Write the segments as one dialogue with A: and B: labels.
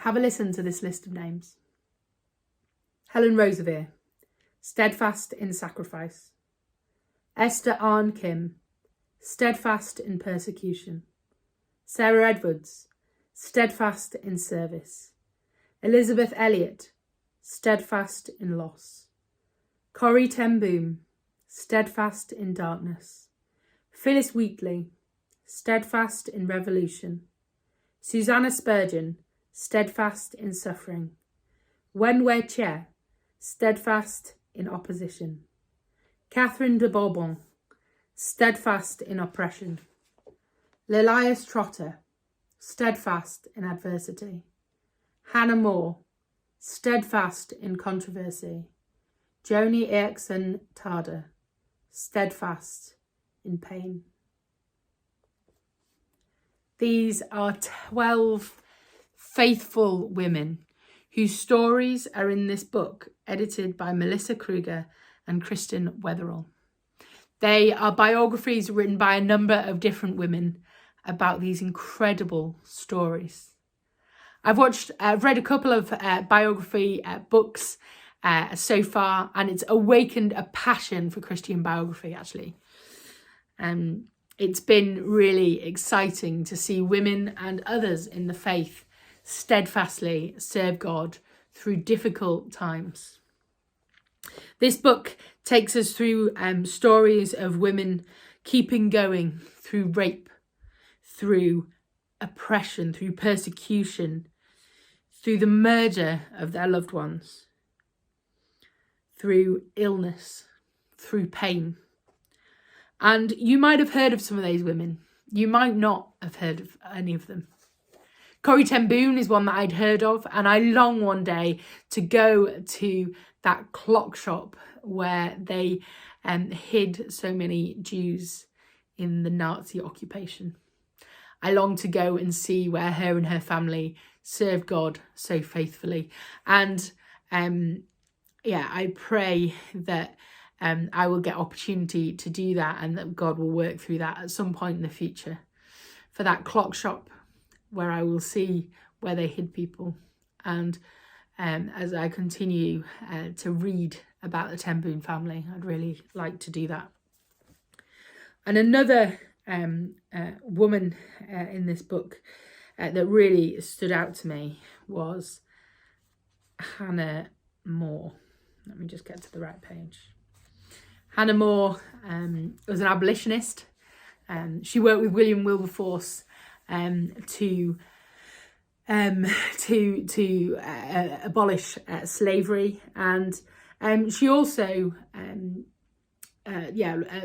A: Have a listen to this list of names. Helen Roseveare, steadfast in sacrifice. Esther Arne Kim, steadfast in persecution. Sarah Edwards, steadfast in service. Elizabeth Elliot, steadfast in loss. Corrie ten Boom, steadfast in darkness. Phyllis Wheatley, steadfast in revolution. Susanna Spurgeon, steadfast in suffering. Wenwei Che, steadfast in opposition. Catherine de Bourbon, steadfast in oppression. Lilias Trotter, steadfast in adversity. Hannah More, steadfast in controversy. Joni Eareckson Tada, steadfast in pain. These are 12 faithful women whose stories are in this book, edited by Melissa Krugar and Kristen Wetherell. They are biographies written by a number of different women about these incredible stories. I've read a couple of biography books so far, and it's awakened a passion for Christian biography, actually. It's been really exciting to see women and others in the faith steadfastly serve God through difficult times. This book takes us through stories of women keeping going through rape, through oppression, through persecution, through the murder of their loved ones, through illness, through pain. And you might have heard of some of these women. You might not have heard of any of them. Corrie ten Boom is one that I'd heard of, and I long one day to go to that clock shop where they hid so many Jews in the Nazi occupation. I long to go and see where her and her family served God so faithfully. And I pray that I will get opportunity to do that, and that God will work through that at some point in the future for that clock shop where I will see where they hid people. And as I continue to read about the ten Boom family, I'd really like to do that. And another woman in this book that really stood out to me was Hannah More. Let me just get to the right page. Hannah More was an abolitionist. She worked with William Wilberforce to abolish slavery, and she also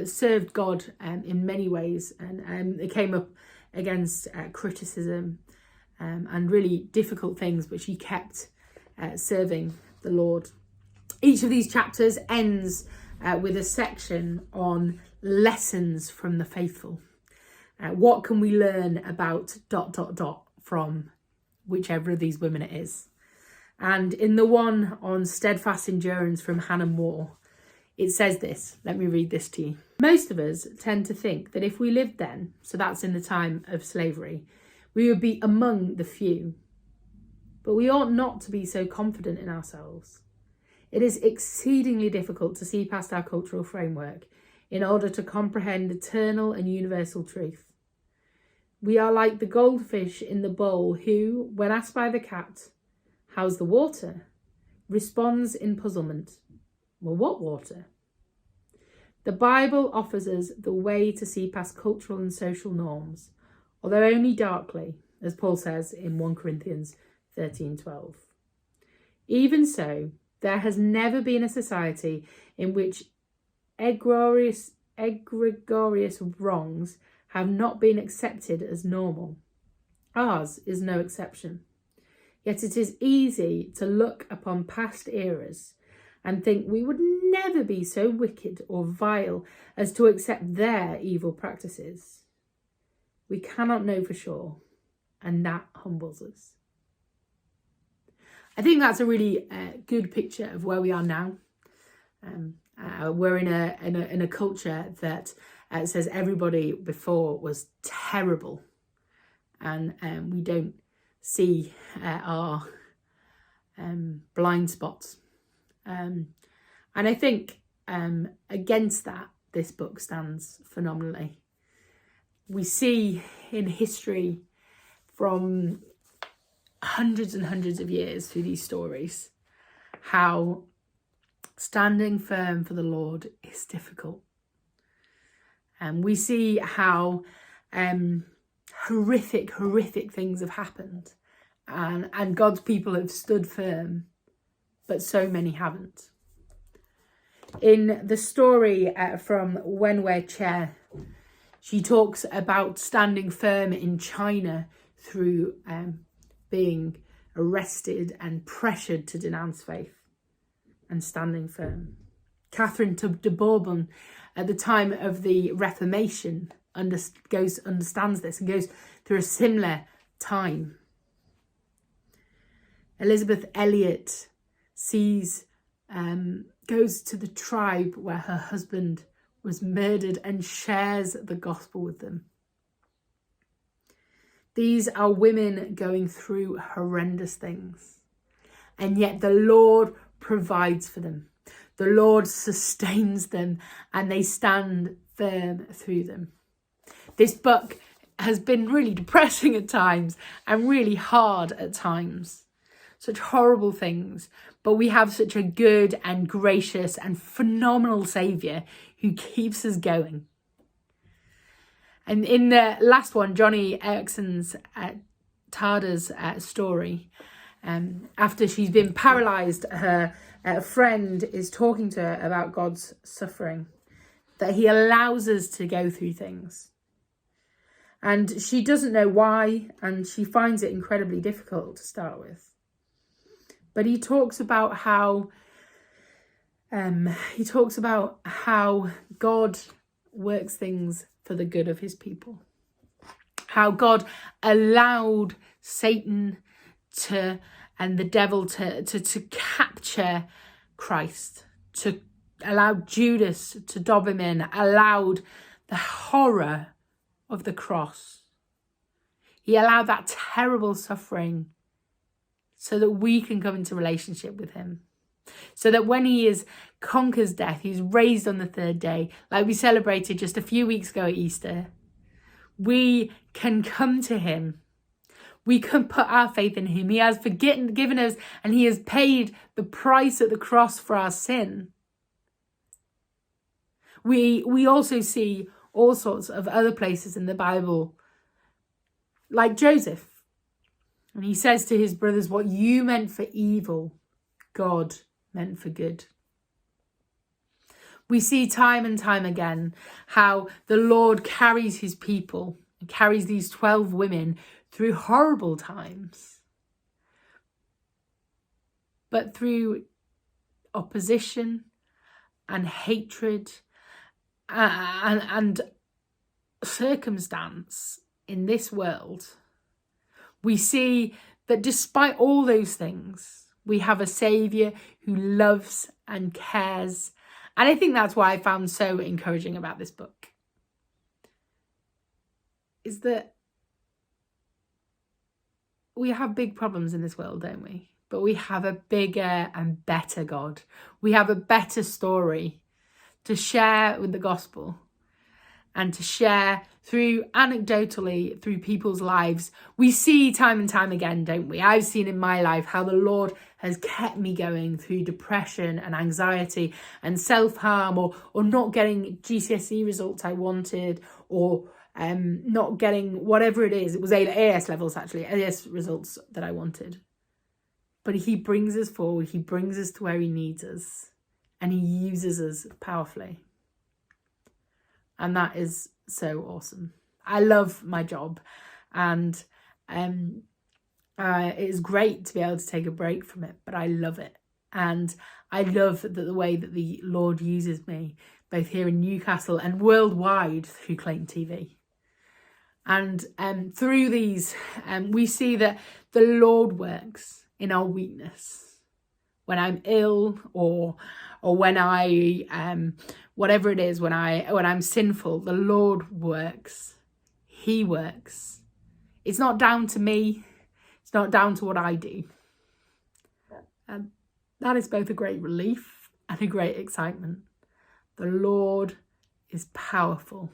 A: served God in many ways, and it came up against criticism and really difficult things, but she kept serving the Lord. Each of these chapters ends with a section on lessons from the faithful. What can we learn about ... from whichever of these women it is? And in the one on steadfast endurance from Hannah More, it says this. Let me read this to you. Most of us tend to think that if we lived then, so that's in the time of slavery, we would be among the few. But we ought not to be so confident in ourselves. It is exceedingly difficult to see past our cultural framework in order to comprehend eternal and universal truth. We are like the goldfish in the bowl who, when asked by the cat, "How's the water?" responds in puzzlement, "Well, what water?" The Bible offers us the way to see past cultural and social norms, although only darkly, as Paul says in 1 Corinthians 13:12. Even so, there has never been a society in which egregious wrongs have not been accepted as normal. Ours is no exception. Yet it is easy to look upon past eras and think we would never be so wicked or vile as to accept their evil practices. We cannot know for sure, and that humbles us. I think that's a really good picture of where we are now. We're in a culture that says everybody before was terrible, and we don't see our blind spots. And I think against that, this book stands phenomenally. We see in history from hundreds and hundreds of years through these stories how standing firm for the Lord is difficult. And we see how horrific things have happened, and God's people have stood firm, but so many haven't. In the story from Wenwei Chair, she talks about standing firm in China through being arrested and pressured to denounce faith and standing firm. Catherine de Bourbon, at the time of the Reformation, understands this and goes through a similar time. Elizabeth Elliot goes to the tribe where her husband was murdered and shares the gospel with them. These are women going through horrendous things, and yet the Lord provides for them. The Lord sustains them, and they stand firm through them. This book has been really depressing at times and really hard at times. Such horrible things, but we have such a good and gracious and phenomenal Saviour who keeps us going. And in the last one, Johnny Ericsson's Tada's story, after she's been paralysed, her friend is talking to her about God's suffering, that he allows us to go through things. And she doesn't know why, and she finds it incredibly difficult to start with. But he talks about how God works things for the good of his people. How God allowed Satan and the devil to capture Christ, to allow Judas to dob him in, allowed the horror of the cross. He allowed that terrible suffering so that we can come into relationship with him. So that when he conquers death, he's raised on the third day, like we celebrated just a few weeks ago at Easter, we can come to him. We can put our faith in him. He has forgiven us, and he has paid the price at the cross for our sin. We also see all sorts of other places in the Bible, like Joseph. And he says to his brothers, what you meant for evil, God meant for good. We see time and time again how the Lord carries his people, and carries these 12 women through horrible times, but through opposition and hatred and circumstance in this world. We see that despite all those things, we have a Saviour who loves and cares. And I think that's why I found so encouraging about this book, is that we have big problems in this world, don't we? But we have a bigger and better God. We have a better story to share with the gospel, and to share anecdotally through people's lives. We see time and time again, don't we? I've seen in my life how the Lord has kept me going through depression and anxiety and self-harm, or not getting GCSE results I wanted, or not getting whatever it is. It was AS levels, actually, AS results that I wanted. But he brings us forward. He brings us to where he needs us, and he uses us powerfully. And that is so awesome. I love my job, and it is great to be able to take a break from it, but I love it. And I love the way that the Lord uses me, both here in Newcastle and worldwide through Clayton TV. And through these, we see that the Lord works in our weakness. When I'm ill, or when I whatever it is, when I'm sinful, the Lord works. He works. It's not down to me. It's not down to what I do. That is both a great relief and a great excitement. The Lord is powerful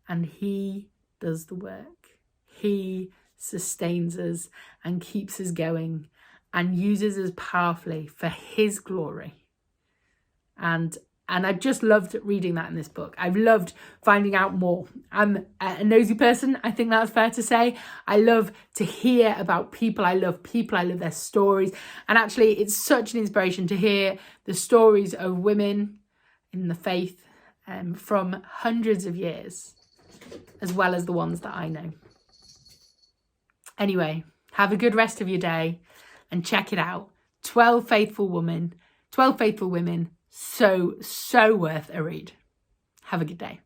A: and he does the work. He sustains us and keeps us going and uses us powerfully for his glory. And I just loved reading that in this book. I've loved finding out more. I'm a nosy person, I think that's fair to say. I love to hear about people. I love their stories. And actually, it's such an inspiration to hear the stories of women in the faith from hundreds of years, as well as the ones that I know. Anyway, have a good rest of your day and check it out. 12 Faithful Women. So worth a read. Have a good day.